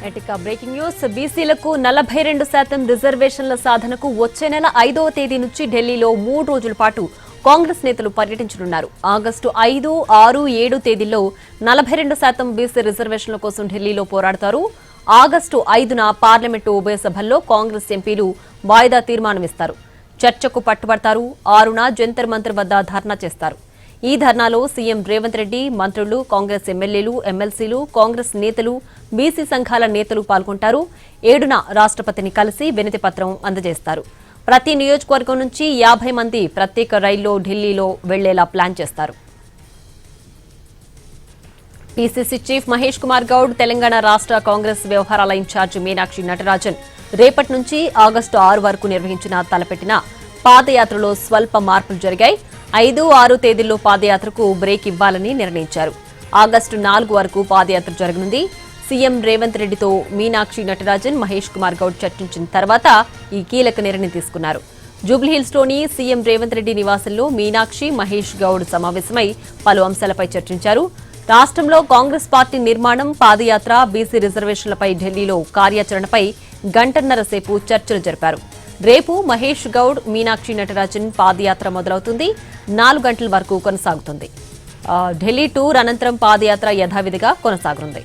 ఎటికా breaking news. బీసీలకు 42% రిజర్వేషన్ల సాధనకు వచ్చే నెల 5వ తేదీ నుంచి ఢిల్లీలో 3 రోజుల పాటు కాంగ్రెస్ నేతలు పర్యటించనున్నారు. ఆగస్టు 5, 6, 7 తేదీల్లో 42% బీసీ రిజర్వేషన్ల కోసం ఢిల్లీలో పోరాడతారు. ఆగస్టు 5న పార్లమెంటు ఉభయ సభల్లో కాంగ్రెస్ ఎంపీలు వాయిదా తీర్మానమిస్తారు. చర్చకు పట్టుబడతారు. 6న జంతర్ మంతర్ వద్ద ధర్నా చేస్తారు. ఈ ధర్నాలో సీఎం రేవంత్ రెడ్డి, మంత్రులు, కాంగ్రెస్ ఎమ్మెల్యేలు, ఎమ్మెల్సీలు, కాంగ్రెస్ నేతలు, బీసీ సంఘాల నేతలు పాల్గొంటారు. 7న రాష్ట్రపతిని కలిసి వినతి పత్రం అందజేస్తారు. ప్రతి నియోజకవర్గం నుంచి 50 మంది ప్రత్యేక రైల్లో ఢిల్లీలో వెళ్లేలా ప్లాన్ చేస్తారు. పీసీసీ చీఫ్ మహేష్ కుమార్ గౌడ్, తెలంగాణ రాష్ట్ర కాంగ్రెస్ వ్యవహారాల ఇన్ఛార్జి మీనాక్షి నటరాజన్ రేపటి నుంచి ఆగస్టు 6 వరకు తలపెట్టిన పాదయాత్రలో స్వల్ప మార్పులు జరిగాయి. 5, 6 తేదీల్లో పాదయాత్రకు బ్రేక్ ఇవ్వాలని నిర్ణయించారు. ఆగస్టు 4 వరకు పాదయాత్ర జరగనుంది. సీఎం రేవంత్ రెడ్డితో మీనాక్షి నటరాజన్, మహేష్ కుమార్ గౌడ్ చర్చించిన తర్వాత ఈ కీలక నిర్ణయం తీసుకున్నారు. జూబ్లీహిల్స్లోని సీఎం రేవంత్ రెడ్డి నివాసంలో మీనాక్షి, మహేష్ గౌడ్ సమావేశమై పలు అంశాలపై చర్చించారు. రాష్ట్రంలో కాంగ్రెస్ పార్టీ నిర్మాణం, పాదయాత్ర, బీసీ రిజర్వేషన్లపై ఢిల్లీలో కార్యాచరణపై గంటన్నర సేపు చర్చలు జరిపారు. రేపు మహేష్ గౌడ్, మీనాక్షి నటరాజన్ పాదయాత్ర మొదలవుతుంది. 4 గంటల వరకు కొనసాగుతుంది. ఢిల్లీ టూర్ అనంతరం పాదయాత్ర యథావిధిగా కొనసాగనుంది.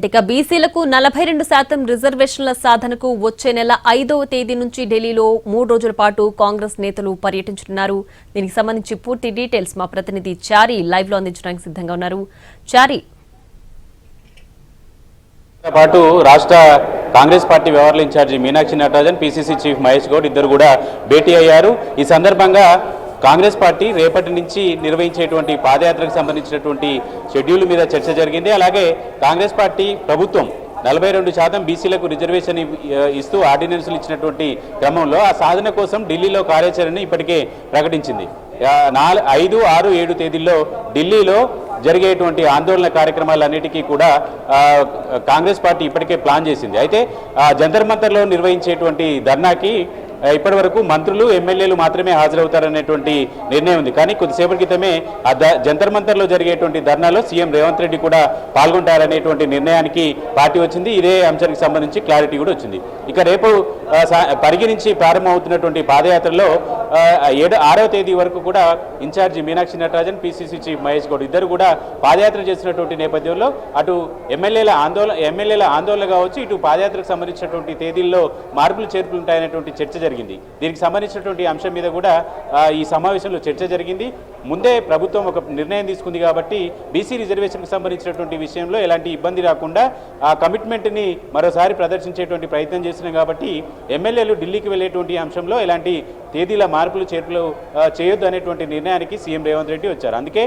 ఇక బీసీలకు 42% రిజర్వేషన్ల సాధనకు వచ్చే నెల 5వ తేదీ నుంచి ఢిల్లీలో 3 రోజుల పాటు కాంగ్రెస్ నేతలు పర్యటించనున్నారు. దీనికి సంబంధించి పూర్తి డీటెయిల్స్ మా ప్రతినిధి చారి లైవ్ లో అందించడానికి సిద్ధంగా ఉన్నారు. చారి, పాటు రాష్ట్ర కాంగ్రెస్ పార్టీ వ్యవహారాల incharge Meenakshi Natarajan, PCC chief Mahesh Goud ఇద్దరు కూడా భేటీ అయ్యారు. ఈ సందర్భంగా కాంగ్రెస్ పార్టీ రేపటి నుంచి నిర్వహించేటువంటి పాదయాత్రకు సంబంధించినటువంటి షెడ్యూల్ మీద చర్చ జరిగింది. అలాగే కాంగ్రెస్ పార్టీ ప్రభుత్వం 42% బీసీలకు రిజర్వేషన్ ఇస్తూ ఆర్డినెన్సులు ఇచ్చినటువంటి క్రమంలో ఆ సాధన కోసం ఢిల్లీలో కార్యాచరణను ఇప్పటికే ప్రకటించింది. 5, 6, 7 తేదీల్లో ఢిల్లీలో జరిగేటువంటి ఆందోళన కార్యక్రమాలన్నిటికీ కూడా కాంగ్రెస్ పార్టీ ఇప్పటికే ప్లాన్ చేసింది. అయితే జంతర్ మంతర్లో నిర్వహించేటువంటి ధర్నాకి ఇప్పటి వరకు మంత్రులు, ఎమ్మెల్యేలు మాత్రమే హాజరవుతారనేటువంటి నిర్ణయం ఉంది. కానీ కొద్దిసేపటి క్రితమే జంతర్ మంతర్లో జరిగేటువంటి ధర్నాలో సీఎం రేవంత్ రెడ్డి కూడా పాల్గొంటారనేటువంటి నిర్ణయానికి పార్టీ వచ్చింది. ఇదే అంశానికి సంబంధించి క్లారిటీ కూడా వచ్చింది. ఇక రేపు పరిగి నుంచి ప్రారంభమవుతున్నటువంటి పాదయాత్రలో 6వ తేదీ వరకు కూడా incharge Meenakshi Natarajan, PCC chief Mahesh Goud ఇద్దరు కూడా పాదయాత్ర చేసినటువంటి నేపథ్యంలో అటు ఎమ్మెల్యేల ఆందోళన కావచ్చు, ఇటు పాదయాత్రకు సంబంధించినటువంటి తేదీల్లో మార్పులు చేర్పులు ఉంటాయనేటువంటి చర్చ జరిగింది. దీనికి సంబంధించినటువంటి అంశం మీద కూడా ఈ సమావేశంలో చర్చ జరిగింది. ముందే ప్రభుత్వం ఒక నిర్ణయం తీసుకుంది కాబట్టి బీసీ రిజర్వేషన్కి సంబంధించినటువంటి విషయంలో ఎలాంటి ఇబ్బంది రాకుండా ఆ కమిట్మెంట్ని మరోసారి ప్రదర్శించేటువంటి ప్రయత్నం చేస్తున్నాం కాబట్టి ఎమ్మెల్యేలు ఢిల్లీకి వెళ్ళేటువంటి అంశంలో ఎలాంటి తేదీల మార్పులు చేర్పులు చేయొద్దు అనేటువంటి నిర్ణయానికి సీఎం రేవంత్ రెడ్డి వచ్చారు. అందుకే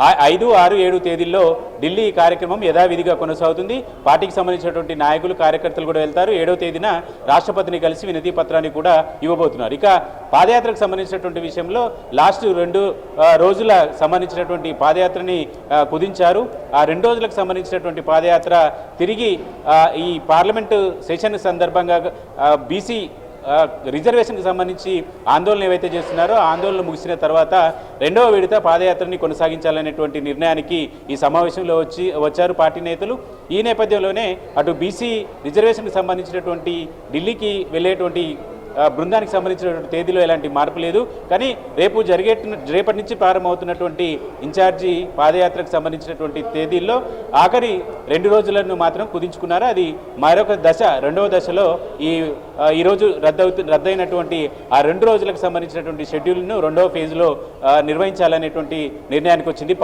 5, 6, 7 తేదీల్లో ఢిల్లీ కార్యక్రమం యథావిధిగా కొనసాగుతుంది. పార్టీకి సంబంధించినటువంటి నాయకులు, కార్యకర్తలు కూడా వెళ్తారు. 7వ తేదీన రాష్ట్రపతిని కలిసి వినతి పత్రాన్ని కూడా ఇవ్వబోతున్నారు. ఇక పాదయాత్రకు సంబంధించినటువంటి విషయంలో లాస్ట్ 2 రోజుల సంబంధించినటువంటి పాదయాత్రని కుదించారు. ఆ 2 రోజులకు సంబంధించినటువంటి పాదయాత్ర తిరిగి ఈ పార్లమెంటు సెషన్ సందర్భంగా బీసీ రిజర్వేషన్కి సంబంధించి ఆందోళన ఏవైతే చేస్తున్నారో ఆ ఆందోళన ముగిసిన తర్వాత 2వ విడత పాదయాత్రని కొనసాగించాలనేటువంటి నిర్ణయానికి ఈ సమావేశంలో వచ్చారు పార్టీ నేతలు. ఈ నేపథ్యంలోనే అటు బీసీ రిజర్వేషన్కి సంబంధించినటువంటి ఢిల్లీకి వెళ్ళేటువంటి బృందానికి సంబంధించినటువంటి తేదీలో ఎలాంటి మార్పు లేదు. కానీ రేపటి నుంచి ప్రారంభమవుతున్నటువంటి ఇన్ఛార్జి పాదయాత్రకు సంబంధించినటువంటి తేదీల్లో ఆఖరి 2 రోజులను మాత్రం కుదించుకున్నారు. అది మరొక దశ, 2వ దశలో ఈరోజు రద్దయినటువంటి ఆ 2 రోజులకు సంబంధించినటువంటి షెడ్యూల్ను 2వ ఫేజ్లో నిర్వహించాలనేటువంటి నిర్ణయానికి వచ్చింది.